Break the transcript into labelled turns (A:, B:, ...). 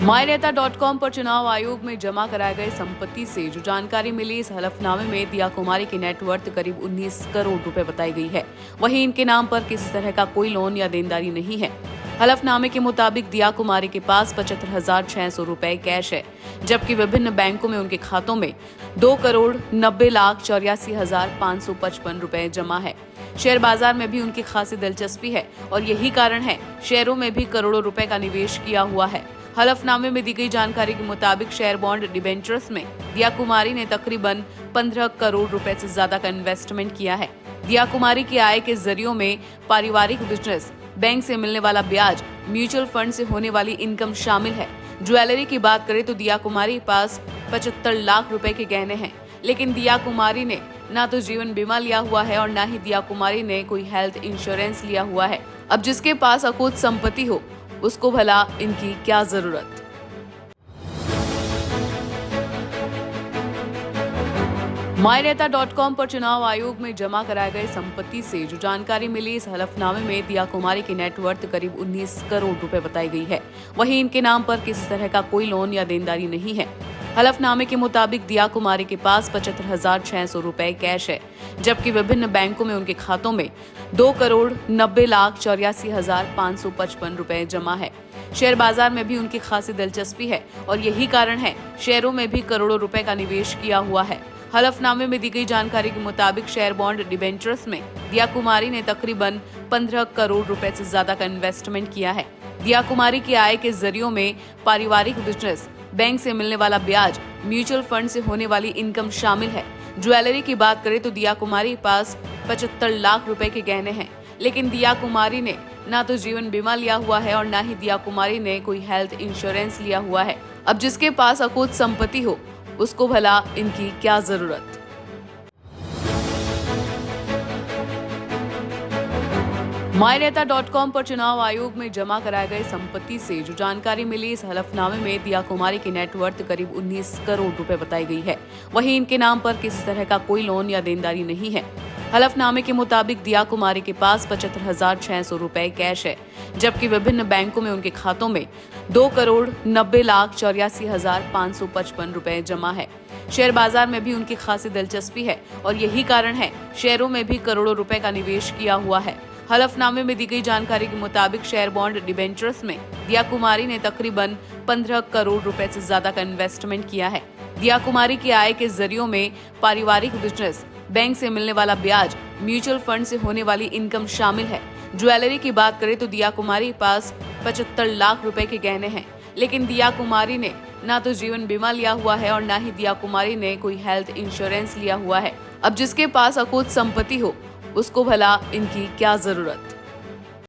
A: myneता.com पर चुनाव आयोग में जमा कराए गए संपत्ति से जो जानकारी मिली, इस हलफनामे में दिया कुमारी की नेटवर्थ करीब 19 करोड़ रुपए बताई गई है। वहीं इनके नाम पर किसी तरह का कोई लोन या देनदारी नहीं है। हलफनामे के मुताबिक दिया कुमारी के पास 75,600 रुपए कैश है, जबकि विभिन्न बैंकों में उनके खातों में 2,90,84,555 रुपए जमा है। शेयर बाजार में भी उनकी खासी दिलचस्पी है और यही कारण है शेयरों में भी करोड़ों रुपए का निवेश किया हुआ है। हलफनामे में दी गई जानकारी के मुताबिक शेयर बॉन्ड डिबेंचर्स में दिया कुमारी ने तकरीबन 15 करोड़ रुपए से ज्यादा का इन्वेस्टमेंट किया है। दिया कुमारी की आय के जरियों में पारिवारिक बिजनेस, बैंक से मिलने वाला ब्याज, म्यूचुअल फंड से होने वाली इनकम शामिल है। ज्वेलरी की बात करें तो दिया कुमारी के पास 75 लाख रुपए के गहने हैं, लेकिन दिया कुमारी ने ना तो जीवन बीमा लिया हुआ है और ना ही दिया कुमारी ने कोई हेल्थ इंश्योरेंस लिया हुआ है। अब जिसके पास अकूत संपत्ति हो उसको भला इनकी क्या जरूरत। myneता.com पर चुनाव आयोग में जमा कराए गए संपत्ति से जो जानकारी मिली, इस हलफनामे में दिया कुमारी की नेटवर्थ करीब 19 करोड़ रुपए बताई गई है। वहीं इनके नाम पर किसी तरह का कोई लोन या देनदारी नहीं है। हलफनामे के मुताबिक दिया कुमारी के पास 75,600 रुपए कैश है, जबकि विभिन्न बैंकों में उनके खातों में 2,90,84,555 रुपए जमा है। शेयर बाजार में भी उनकी खासी दिलचस्पी है और यही कारण है शेयरों में भी करोड़ों रुपए का निवेश किया हुआ है। हलफनामे में दी गई जानकारी के मुताबिक शेयर बॉन्ड डिबेंचर्स में दिया कुमारी ने तकरीबन 15 करोड़ रुपए से ज्यादा का इन्वेस्टमेंट किया है। दिया कुमारी की आय के जरियों में पारिवारिक बिजनेस, बैंक से मिलने वाला ब्याज, म्यूचुअल फंड से होने वाली इनकम शामिल है। ज्वेलरी की बात करें तो दिया कुमारी के पास 75 लाख रुपए के गहने हैं, लेकिन दिया कुमारी ने ना तो जीवन बीमा लिया हुआ है और ना ही दिया कुमारी ने कोई हेल्थ इंश्योरेंस लिया हुआ है। अब जिसके पास अकूत संपत्ति हो उसको भला इनकी क्या जरूरत। myneता.com पर चुनाव आयोग में जमा कराए गए संपत्ति से जो जानकारी मिली, इस हलफनामे में दिया कुमारी की नेटवर्थ करीब 19 करोड़ रुपए बताई गई है। वहीं इनके नाम पर किसी तरह का कोई लोन या देनदारी नहीं है। हलफनामे के मुताबिक दिया कुमारी के पास 75,600 रुपए कैश है, जबकि विभिन्न बैंकों में उनके खातों में 2,90,84,555 रुपए जमा है। शेयर बाजार में भी उनकी खासी दिलचस्पी है और यही कारण है शेयरों में भी करोड़ों रुपए का निवेश किया हुआ है। हलफनामे में दी गई जानकारी के मुताबिक शेयर बॉन्ड डिबेंचर्स में दिया कुमारी ने तकरीबन 15 करोड़ रुपए से ज्यादा का इन्वेस्टमेंट किया है। दिया कुमारी की आय के जरियों में पारिवारिक बिजनेस, बैंक से मिलने वाला ब्याज, म्यूचुअल फंड से होने वाली इनकम शामिल है। ज्वेलरी की बात करें तो दिया कुमारी के पास 75 लाख रुपए के गहने हैं, लेकिन दिया कुमारी ने ना तो जीवन बीमा लिया हुआ है और ना ही दिया कुमारी ने कोई हेल्थ इंश्योरेंस लिया हुआ है। अब जिसके पास अकूत संपत्ति हो उसको भला इनकी क्या जरूरत।